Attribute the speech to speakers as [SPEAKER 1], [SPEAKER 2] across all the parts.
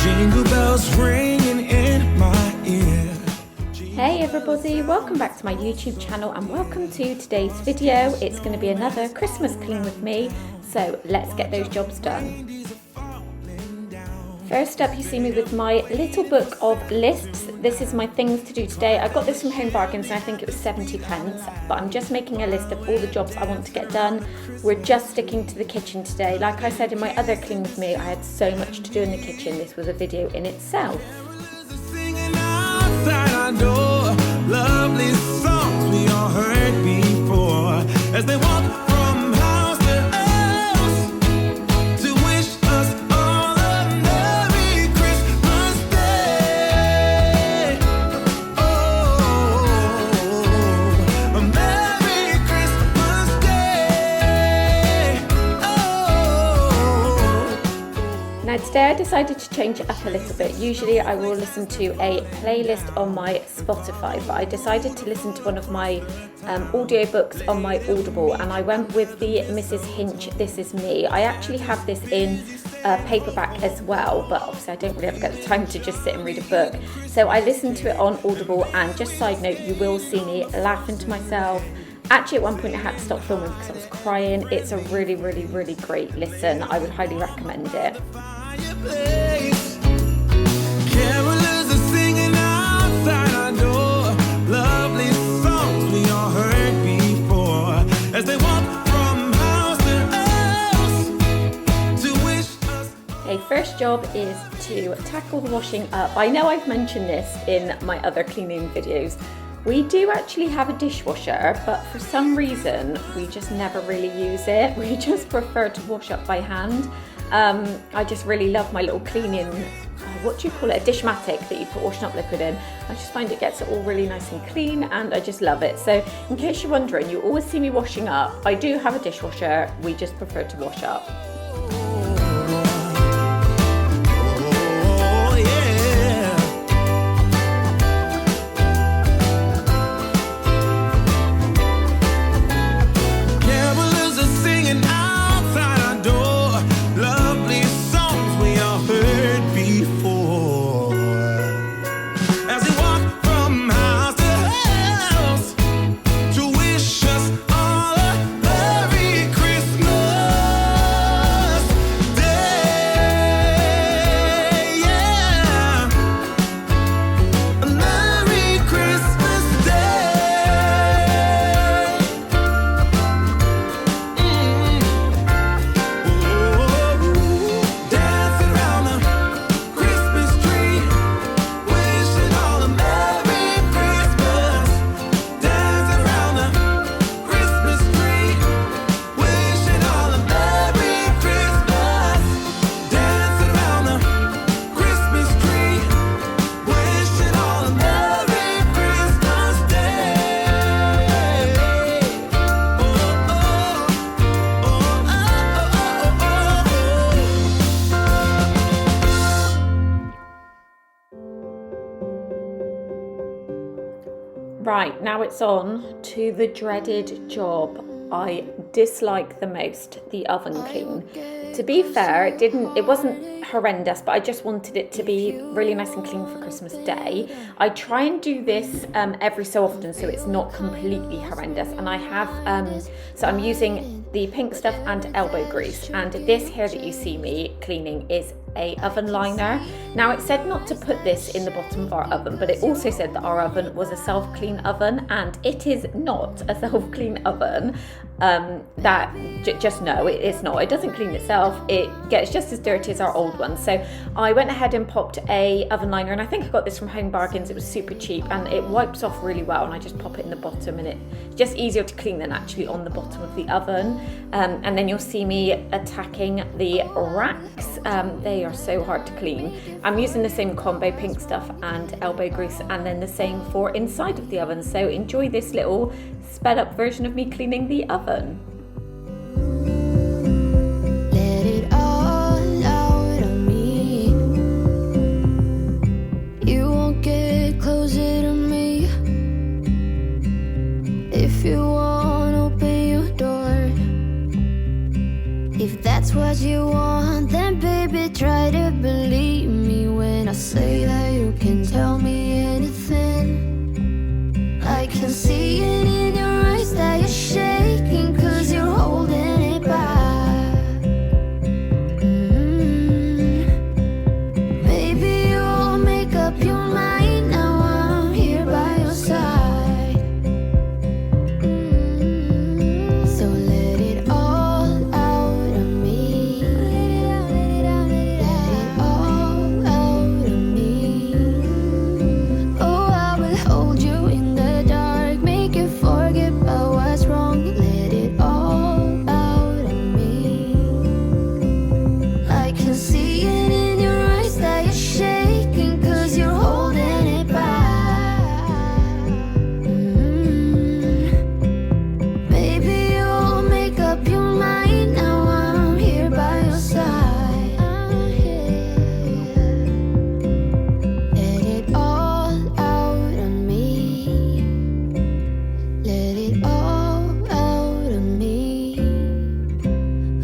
[SPEAKER 1] Jingle bells ringing in my ear.
[SPEAKER 2] Hey everybody, welcome back to my YouTube channel and welcome to today's video. It's going to be another Christmas clean with me, so let's get those jobs done. First up, you see me with my little book of lists. This is my things to do today. I got this from Home Bargains and I think it was 70 pence, but I'm just making a list of all the jobs I want to get done. We're just sticking to the kitchen today. Like I said in my other clean with me, I had so much to do in the kitchen. This was a video in itself.
[SPEAKER 1] Lovely songs we all heard before as they walk from house to house to wish us all a Merry Christmas Day. Oh, a Merry Christmas Day. Oh.
[SPEAKER 2] Now today I decided to change it up a little bit. Usually I will listen to a playlist on my Spotify, but I decided to listen to one of my audiobooks on my Audible, and I went with the Mrs. Hinch This Is Me. I actually have this in paperback as well, but obviously I don't really ever get the time to just sit and read a book. So I listened to it on Audible, and just side note, you will see me laughing to myself. Actually, at one point I had to stop filming because I was crying. It's a really, really, really great listen. I would highly recommend it.
[SPEAKER 1] Carolers are singing outside our door, lovely songs we all heard before as they walk from house to house to wish us.
[SPEAKER 2] Okay, first job is to tackle the washing up. I know I've mentioned this in my other cleaning videos. We do actually have a dishwasher, but for some reason we just never really use it. We just prefer to wash up by hand. I just really love my little cleaning, what do you call it, a dishmatic that you put washing up liquid in. I just find it gets it all really nice and clean, and I just love it. So in case you're wondering, you always see me washing up. I do have a dishwasher, we just prefer to wash up. Right, now it's on to the dreaded job I dislike the most, the oven clean. To be fair, it wasn't horrendous, but I just wanted it to be really nice and clean for Christmas Day. I try and do this every so often so it's not completely horrendous, and I have, so I'm using the pink stuff and elbow grease, and this here that you see me cleaning is a oven liner. Now it said not to put this in the bottom of our oven, but it also said that our oven was a self-clean oven, and it is not a self-clean oven. Just no, it's not. It doesn't clean itself. It gets just as dirty as our old one. So I went ahead and popped a oven liner, and I think I got this from Home Bargains. It was super cheap and it wipes off really well, and I just pop it in the bottom, and it's just easier to clean than actually on the bottom of the oven. And then you'll see me attacking the racks. They are so hard to clean. I'm using the same combo, pink stuff and elbow grease, and then the same for inside of the oven. So enjoy this little sped up version of me cleaning the oven.
[SPEAKER 3] Let it all out on me. You won't get closer to me. If you want, open your door. If that's what you want, then baby, try to believe me your mind. Now I'm here by your side. So let it all out of me. Let it all out of me. Oh, I will hold you in the dark, make you forget about what's wrong. Let it all out of me. I can see it in your eyes that you're shaking, 'cause you're holding it back. Maybe you'll make up your mind. Now I'm here by your side. I'm here. Let it all out of me. Let it all out of me.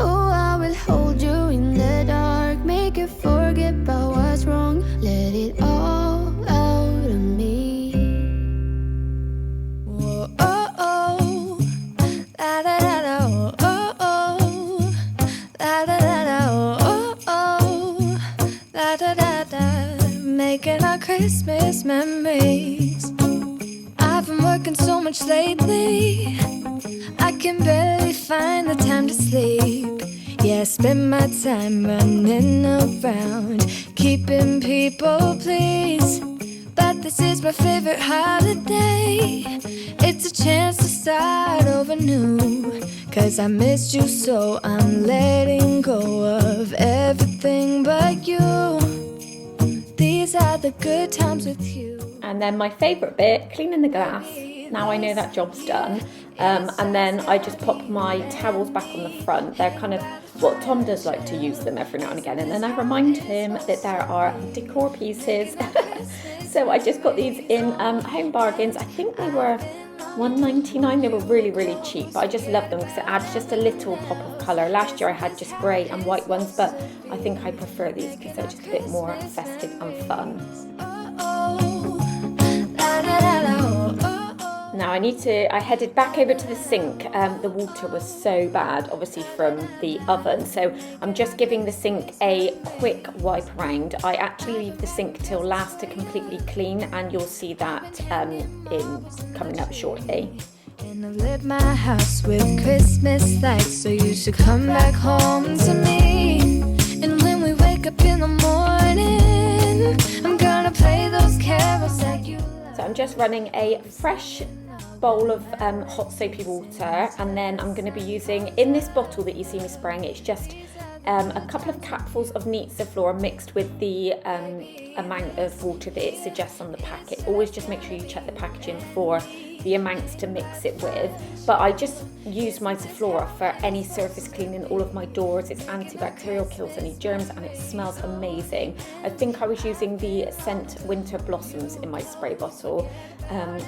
[SPEAKER 3] Oh, I will hold you in the dark, make you forget about what's wrong. Let it all out of me. Whoa, oh, oh. La da da da, oh, oh, oh. La da da da, oh, oh, oh. La da da da. Making our Christmas memories. I've been working so much lately, I can barely find the time to sleep. Yeah, I spend my time running around, keeping people pleased. But this is my favorite holiday. It's a chance to start over new. 'Cause I missed you, so I'm letting go of everything but you. These are the good times with you.
[SPEAKER 2] And then my favourite bit, cleaning the glass. Now I know that job's done. And then I just pop my towels back on the front. They're kind of, well, Tom does like to use them every now and again. And then I remind him that there are decor pieces. So I just got these in Home Bargains. I think they were $1.99. They were really, really cheap. But I just love them because it adds just a little pop of colour. Last year I had just grey and white ones, but I think I prefer these because they're just a bit more festive and fun. Now I headed back over to the sink. The water was so bad, obviously from the oven. So I'm just giving the sink a quick wipe around. I actually leave the sink till last to completely clean, and you'll see that in coming up shortly.
[SPEAKER 3] And I've lit my house with Christmas lights, so you should come back home to me. And when we wake up in the morning, I'm gonna play those carols that you love.
[SPEAKER 2] So I'm just running a fresh bowl of hot soapy water, and then I'm going to be using, in this bottle that you see me spraying, it's just a couple of capfuls of neat Zoflora mixed with the amount of water that it suggests on the packet. Always just make sure you check the packaging for the amounts to mix it with. But I just use my Zoflora for any surface cleaning, all of my doors. It's antibacterial, kills any germs, and it smells amazing. I think I was using the scent Winter Blossoms in my spray bottle.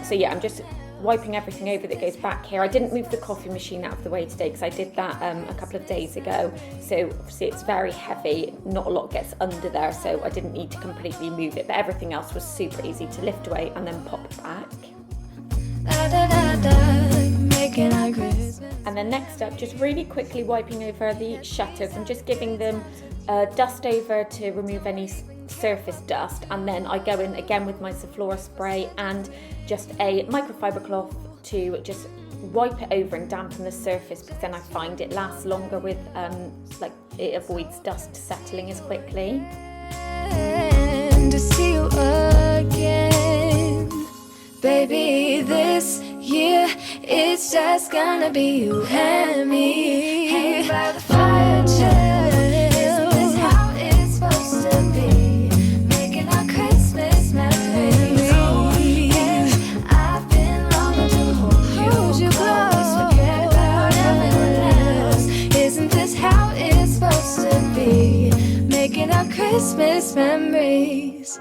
[SPEAKER 2] So yeah, I'm just wiping everything over that goes back here. I didn't move the coffee machine out of the way today because I did that a couple of days ago. So obviously it's very heavy, not a lot gets under there, so I didn't need to completely move it. But everything else was super easy to lift away and then pop back. And then next up, just really quickly wiping over the shutters. I'm just giving them dust over to remove any surface dust, and then I go in again with my Zoflora spray and just a microfiber cloth to just wipe it over and dampen the surface, because then I find it lasts longer with like it avoids dust settling as quickly.
[SPEAKER 3] And to see you again, baby, this year it's just gonna be you and me, hanging by the fire chill. Isn't this how it's supposed to be? Making our Christmas memories. Yeah, I've been longing to hold you close, forget about everyone else. Isn't this how it's supposed to be? Making our Christmas memories.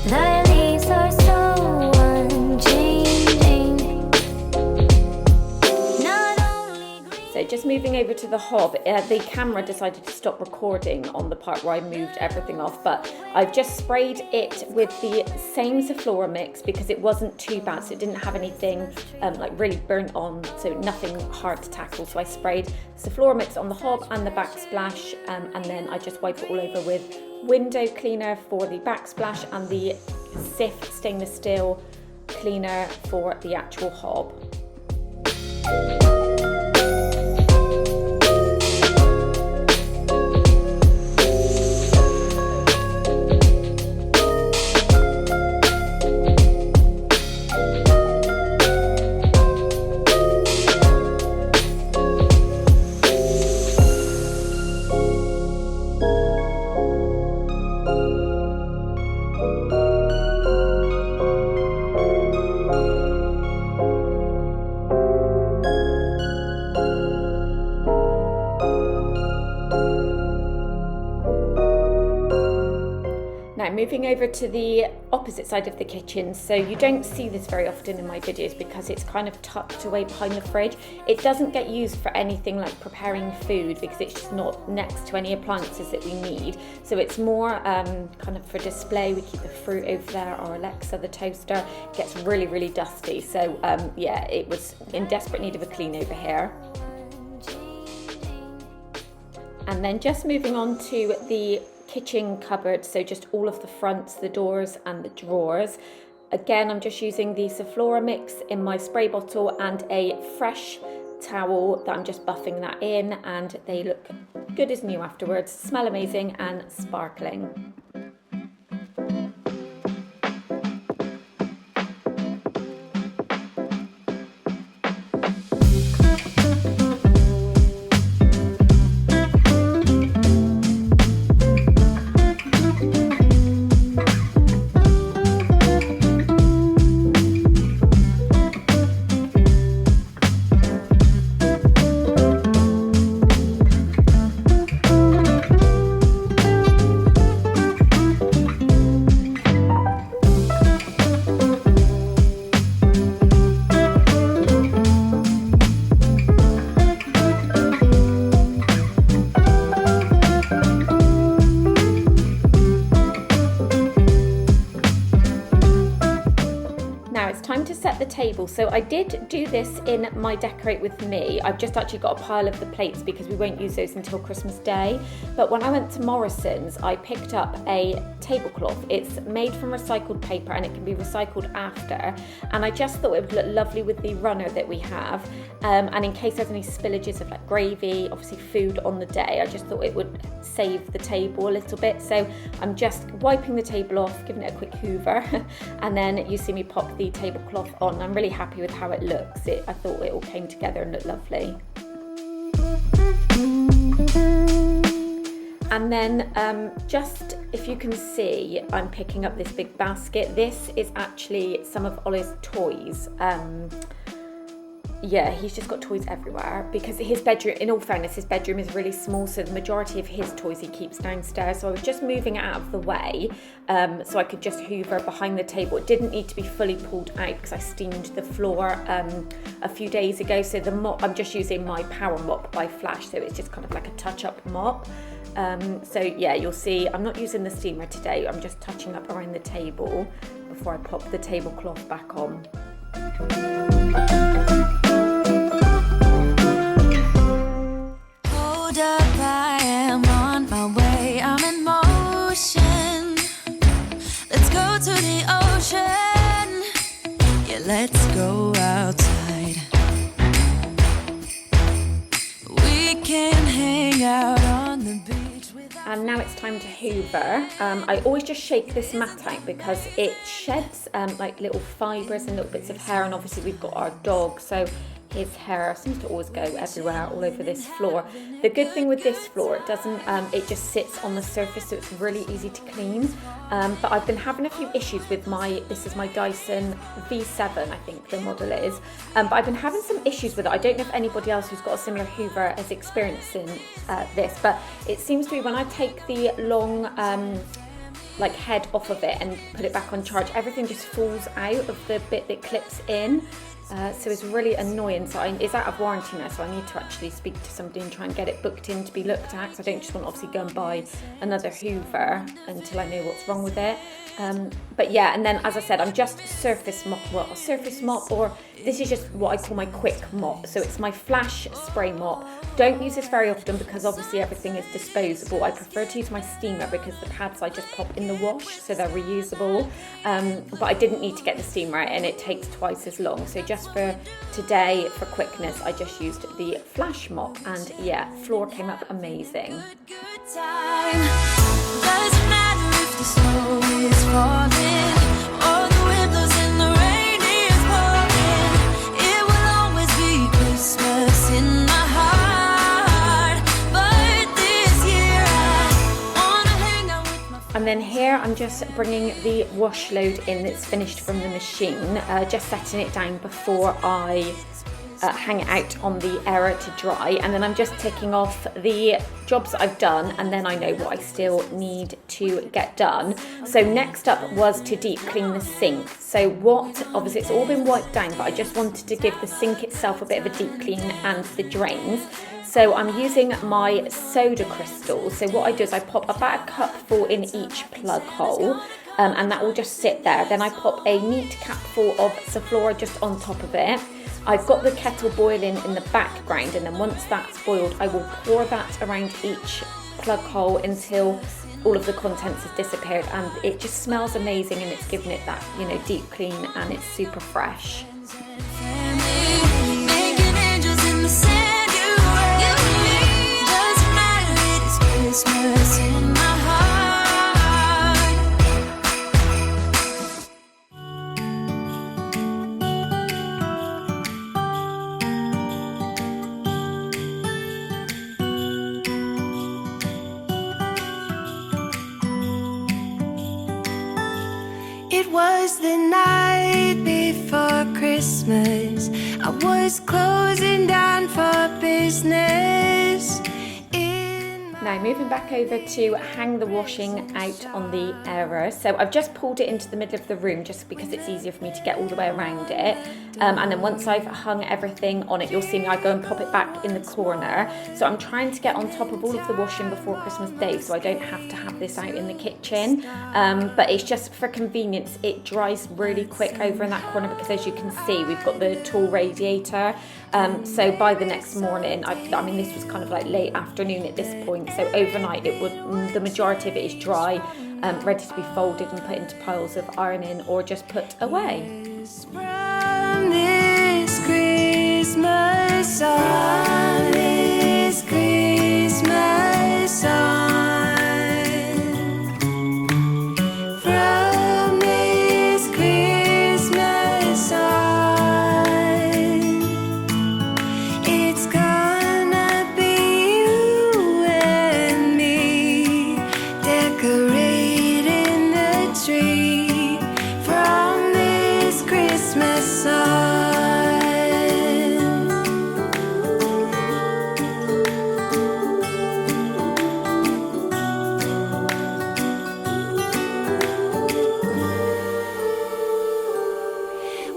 [SPEAKER 3] The leaves are
[SPEAKER 2] just moving over to the hob, the camera decided to stop recording on the part where I moved everything off, but I've just sprayed it with the same Zoflora mix because it wasn't too bad, so it didn't have anything like really burnt on, so nothing hard to tackle. So I sprayed Zoflora mix on the hob and the backsplash, and then I just wipe it all over with window cleaner for the backsplash and the Sif stainless steel cleaner for the actual hob. Now moving over to the opposite side of the kitchen, so you don't see this very often in my videos because it's kind of tucked away behind the fridge. It doesn't get used for anything like preparing food because it's just not next to any appliances that we need. So it's more kind of for display. We keep the fruit over there, our Alexa, the toaster, gets really, really dusty. So yeah, it was in desperate need of a clean over here. And then just moving on to the kitchen cupboard, so just all of the fronts, the doors and the drawers. Again, I'm just using the Zoflora mix in my spray bottle and a fresh towel that I'm just buffing that in, and they look good as new afterwards, smell amazing and sparkling. Time to set the table. So I did do this in my Decorate With Me. I've just actually got a pile of the plates because we won't use those until Christmas Day. But when I went to Morrison's, I picked up a tablecloth. It's made from recycled paper and it can be recycled after. And I just thought it would look lovely with the runner that we have. And in case there's any spillages of like gravy, obviously food on the day, I just thought it would save the table a little bit. So I'm just wiping the table off, giving it a quick hoover, and then you see me pop the tablecloth on. I'm really happy with how it looks. I thought it all came together and looked lovely. And then just if you can see, I'm picking up this big basket. This is actually some of Ollie's toys. Yeah, he's just got toys everywhere because his bedroom, in all fairness, his bedroom is really small, so the majority of his toys he keeps downstairs. So I was just moving it out of the way so I could just hoover behind the table. It didn't need to be fully pulled out because I steamed the floor a few days ago. So the mop, I'm just using my Power Mop by Flash, so it's just kind of like a touch-up mop. So yeah, you'll see I'm not using the steamer today. I'm just touching up around the table before I pop the tablecloth back on.
[SPEAKER 3] Hold up, I am on my way, I'm in motion. Let's go to the ocean. Yeah, let's go outside. We can hang out on the beach.
[SPEAKER 2] And now it's time to hoover. I always just shake this mat out because it sheds like little fibres and little bits of hair, and obviously we've got our dog, so his hair seems to always go everywhere all over this floor. The good thing with this floor, it doesn't, it just sits on the surface, so it's really easy to clean. But I've been having a few issues with this is my Dyson V7, I think the model is. But I've been having some issues with it. I don't know if anybody else who's got a similar hoover is experiencing this, but it seems to be when I take the long like head off of it and put it back on charge, everything just falls out of the bit that clips in. So it's really annoying. So it's out of warranty now, so I need to actually speak to somebody and try and get it booked in to be looked at. So I don't just want to obviously go and buy another Hoover until I know what's wrong with it. But yeah, and then as I said, I'm just surface mop, or this is just what I call my quick mop. So it's my flash spray mop. Don't use this very often because obviously everything is disposable. I prefer to use my steamer because the pads I just pop in the wash, so they're reusable. But I didn't need to get the steamer out, and it takes twice as long. So just for today, for quickness, I just used the flash mop, and yeah, floor came up amazing.
[SPEAKER 3] Doesn't matter if the snow is falling or the wind blows and the rain is pouring. It will always be Christmas in my heart. But this year I wanna hang out with my friends.
[SPEAKER 2] And then here I'm just bringing the wash load in that's finished from the machine, just setting it down before I hang it out on the air to dry, and then I'm just ticking off the jobs that I've done, and then I know what I still need to get done. So next up was to deep clean the sink. So obviously it's all been wiped down, but I just wanted to give the sink itself a bit of a deep clean and the drains. So I'm using my soda crystals. So what I do is I pop about a cupful in each plug hole, and that will just sit there. Then I pop a neat capful of Sephora just on top of it. I've got the kettle boiling in the background, and then once that's boiled, I will pour that around each plug hole until all of the contents has disappeared, and it just smells amazing, and it's giving it that, deep clean, and it's super fresh.
[SPEAKER 3] Making angels in the sand, you and me. Doesn't matter, it's Christmas in my heart. It was the night before Christmas. I was closing down for business.
[SPEAKER 2] Now moving back over to hang the washing out on the airer. So I've just pulled it into the middle of the room just because it's easier for me to get all the way around it. And then once I've hung everything on it, you'll see me, I go and pop it back in the corner. So I'm trying to get on top of all of the washing before Christmas Day, so I don't have to have this out in the kitchen. But it's just for convenience, it dries really quick over in that corner because as you can see, we've got the tall radiator. So by the next morning, I mean this was kind of like late afternoon at this point, so overnight the majority of it is dry, ready to be folded and put into piles of ironing or just put away.
[SPEAKER 3] From this Christmas on, this Christmas on, from this Christmas on, it's gonna be you and me decorating the tree. From this Christmas on.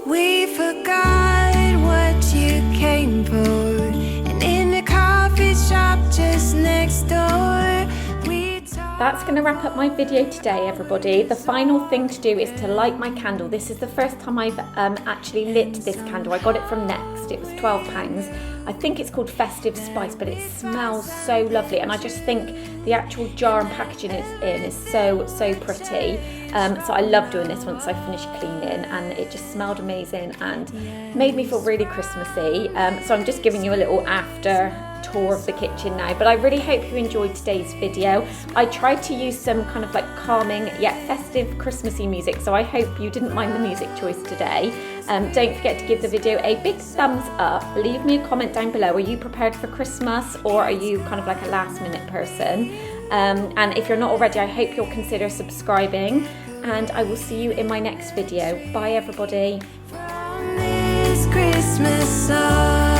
[SPEAKER 3] We forgot what you came for, and in the coffee shop just next door, we talked.
[SPEAKER 2] That's going to wrap up my video today, everybody. The final thing to do is to light my candle. This is the first time I've actually lit this candle. I got it from Next. It was £12. I think it's called Festive Spice, but it smells so lovely, and I just think the actual jar and packaging it's in is so pretty. So I love doing this once I finished cleaning, and it just smelled amazing and made me feel really Christmassy. So I'm just giving you a little after tour of the kitchen now, but I really hope you enjoyed today's video. I tried to use some kind of like calming yet festive Christmassy music, so I hope you didn't mind the music choice today. Don't forget to give the video a big thumbs up. Leave me a comment down below. Are you prepared for Christmas, or are you kind of like a last minute person? And if you're not already, I hope you'll consider subscribing, and I will see you in my next video. Bye everybody.
[SPEAKER 3] From this Christmas on.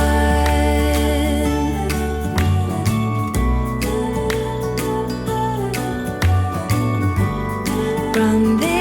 [SPEAKER 3] From this